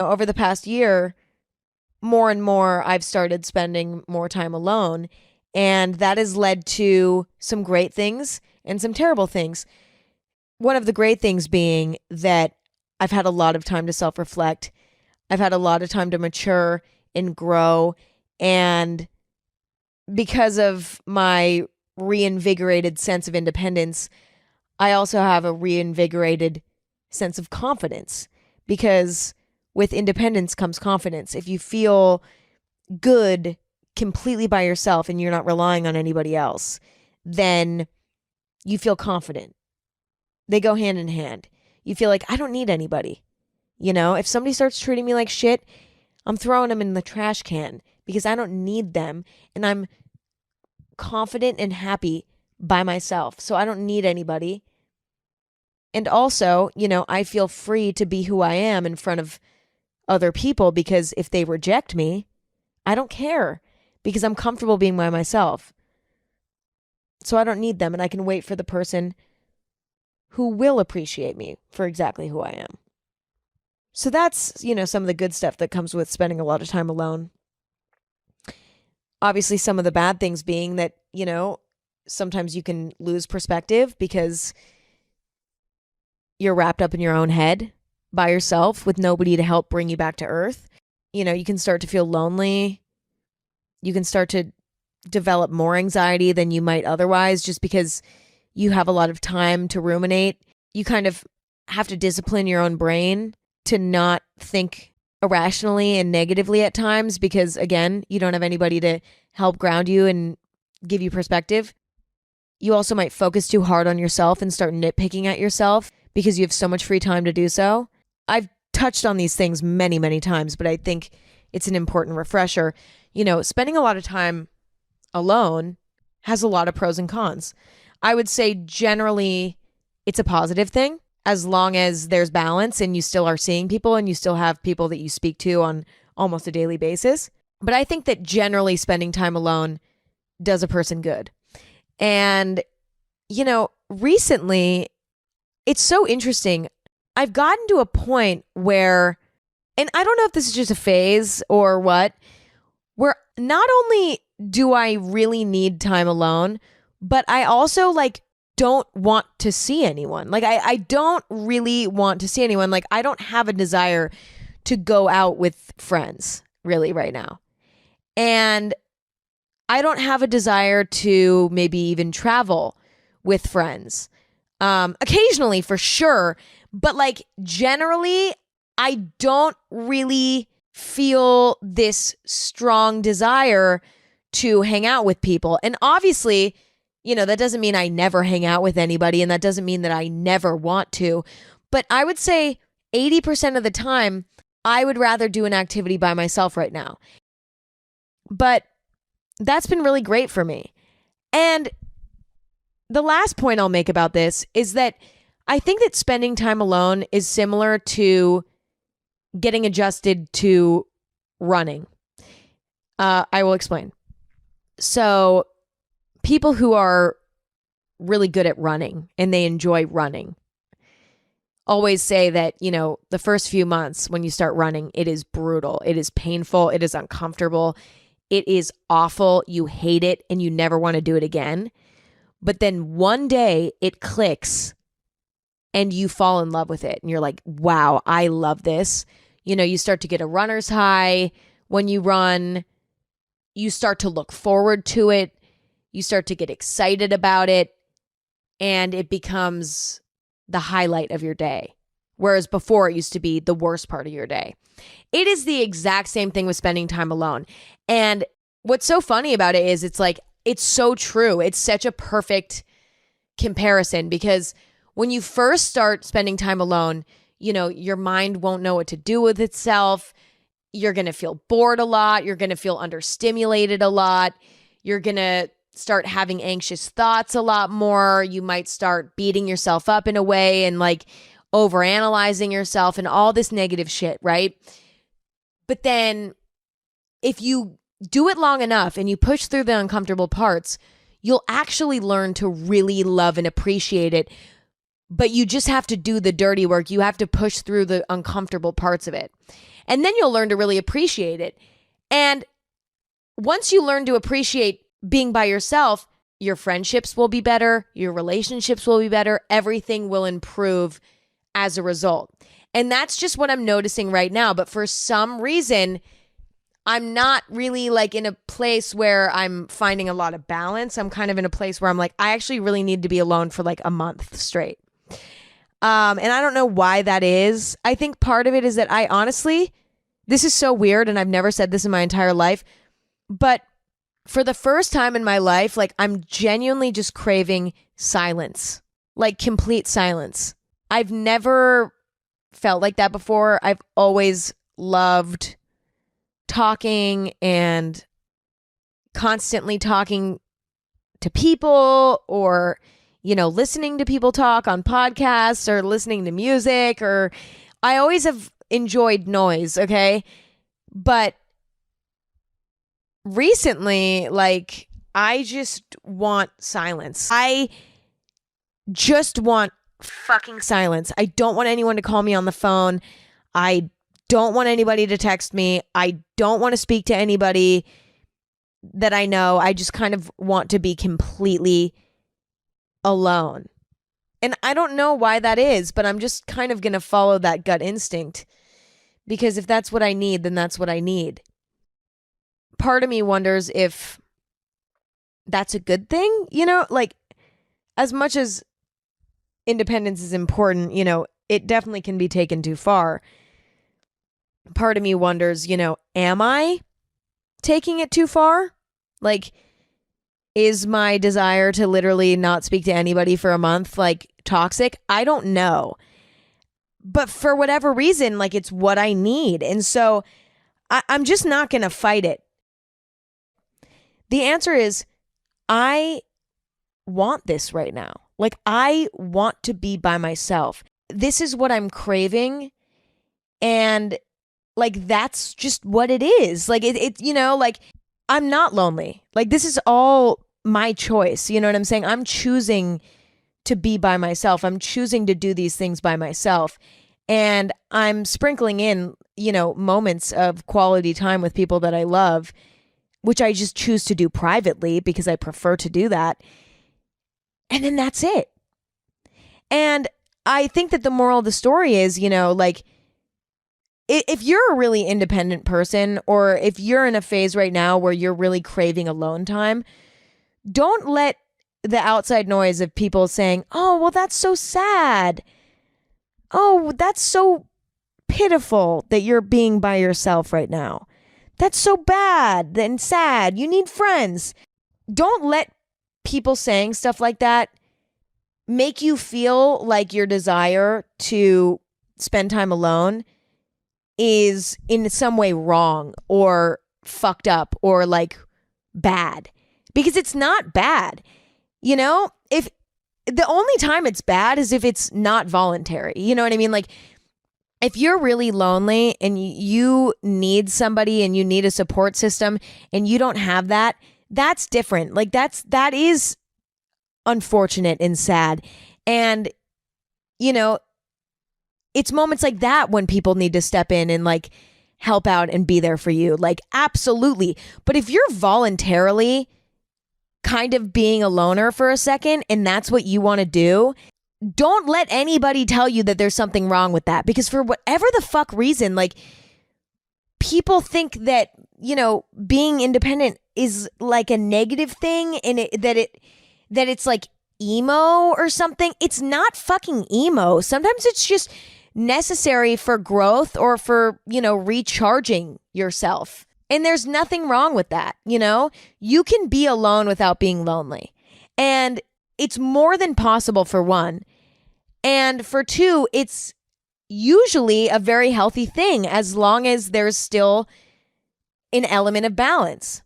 Over the past year, more and more, I've started spending more time alone. And that has led to some great things and some terrible things. One of the great things being that I've had a lot of time to self reflect. I've had a lot of time to mature and grow. And because of my reinvigorated sense of independence, I also have a reinvigorated sense of confidence because with independence comes confidence. If you feel good completely by yourself and you're not relying on anybody else, then you feel confident. They go hand in hand. You feel like, I don't need anybody. If somebody starts treating me like shit, I'm throwing them in the trash can because I don't need them. And I'm confident and happy by myself. So I don't need anybody. And also, I feel free to be who I am in front of other people because if they reject me, I don't care because I'm comfortable being by myself. So I don't need them, and I can wait for the person who will appreciate me for exactly who I am. So that's, some of the good stuff that comes with spending a lot of time alone. Obviously, some of the bad things being that, sometimes you can lose perspective because you're wrapped up in your own head by yourself with nobody to help bring you back to earth. You can start to feel lonely. You can start to develop more anxiety than you might otherwise just because you have a lot of time to ruminate. You kind of have to discipline your own brain to not think irrationally and negatively at times because, again, you don't have anybody to help ground you and give you perspective. You also might focus too hard on yourself and start nitpicking at yourself because you have so much free time to do so. I've touched on these things many, many times, but I think it's an important refresher. Spending a lot of time alone has a lot of pros and cons. I would say generally it's a positive thing as long as there's balance and you still are seeing people and you still have people that you speak to on almost a daily basis. But I think that generally spending time alone does a person good. And, recently it's so interesting. I've gotten to a point where, and I don't know if this is just a phase or what, where not only do I really need time alone, but I also don't want to see anyone. I don't really want to see anyone. I don't have a desire to go out with friends really right now. And I don't have a desire to maybe even travel with friends. Occasionally for sure, but generally I don't really feel this strong desire to hang out with people. And obviously, that doesn't mean I never hang out with anybody, and that doesn't mean that I never want to. But I would say 80% of the time, I would rather do an activity by myself right now. But that's been really great for me. And the last point I'll make about this is that I think that spending time alone is similar to getting adjusted to running. I will explain. So people who are really good at running and they enjoy running always say that, the first few months when you start running, it is brutal. It is painful. It is uncomfortable. It is awful. You hate it and you never want to do it again. But then one day it clicks and you fall in love with it. And you're like, wow, I love this. You start to get a runner's high when you run. You start to look forward to it. You start to get excited about it. And it becomes the highlight of your day. Whereas before it used to be the worst part of your day. It is the exact same thing with spending time alone. And what's so funny about it is it's so true. It's such a perfect comparison because when you first start spending time alone, your mind won't know what to do with itself. You're going to feel bored a lot. You're going to feel understimulated a lot. You're going to start having anxious thoughts a lot more. You might start beating yourself up in a way and overanalyzing yourself and all this negative shit, right? But then if you do it long enough and you push through the uncomfortable parts, you'll actually learn to really love and appreciate it but you just have to do the dirty work. You have to push through the uncomfortable parts of it. And then you'll learn to really appreciate it. And once you learn to appreciate being by yourself, your friendships will be better, your relationships will be better, everything will improve as a result. And that's just what I'm noticing right now. But for some reason, I'm not really like in a place where I'm finding a lot of balance. I'm kind of in a place where I'm like, I actually really need to be alone for like a month straight. And I don't know why that is. I think part of it is that I honestly, this is so weird, and I've never said this in my entire life, but for the first time in my life, like I'm genuinely just craving silence, like complete silence. I've never felt like that before. I've always loved talking and constantly talking to people, or, you know, listening to people talk on podcasts or listening to music, or I always have enjoyed noise. Okay. But recently, like, I just want silence. I just want fucking silence. I don't want anyone to call me on the phone. I don't want anybody to text me. I don't want to speak to anybody that I know. I just kind of want to be completely alone. And I don't know why that is, but I'm just kind of going to follow that gut instinct, because if that's what I need, then that's what I need. Part of me wonders if that's a good thing, you know, like as much as independence is important, you know, it definitely can be taken too far. Part of me wonders, you know, am I taking it too far? Like, is my desire to literally not speak to anybody for a month like toxic? I don't know. But for whatever reason, like it's what I need. And so I'm just not going to fight it. The answer is I want this right now. Like I want to be by myself. This is what I'm craving. And like, that's just what it is. Like it, you know, like I'm not lonely. Like this is all my choice. You know what I'm saying? I'm choosing to be by myself. I'm choosing to do these things by myself. And I'm sprinkling in, you know, moments of quality time with people that I love, which I just choose to do privately because I prefer to do that. And then that's it. And I think that the moral of the story is, you know, like, if you're a really independent person, or if you're in a phase right now where you're really craving alone time, don't let the outside noise of people saying, oh, well, that's so sad. Oh, that's so pitiful that you're being by yourself right now. That's so bad and sad. You need friends. Don't let people saying stuff like that make you feel like your desire to spend time alone is in some way wrong or fucked up or like bad, because it's not bad. You know, if the only time it's bad is if it's not voluntary, you know what I mean? Like if you're really lonely and you need somebody and you need a support system and you don't have that, that's different. Like that is unfortunate and sad. And, you know, it's moments like that when people need to step in and like help out and be there for you. Like, absolutely. But if you're voluntarily kind of being a loner for a second and that's what you want to do, don't let anybody tell you that there's something wrong with that. Because for whatever the fuck reason, like people think that, you know, being independent is like a negative thing and that it's like emo or something. It's not fucking emo. Sometimes it's just necessary for growth or for, you know, recharging yourself. And there's nothing wrong with that. You know, you can be alone without being lonely. And it's more than possible, for one. And for two, it's usually a very healthy thing as long as there's still an element of balance.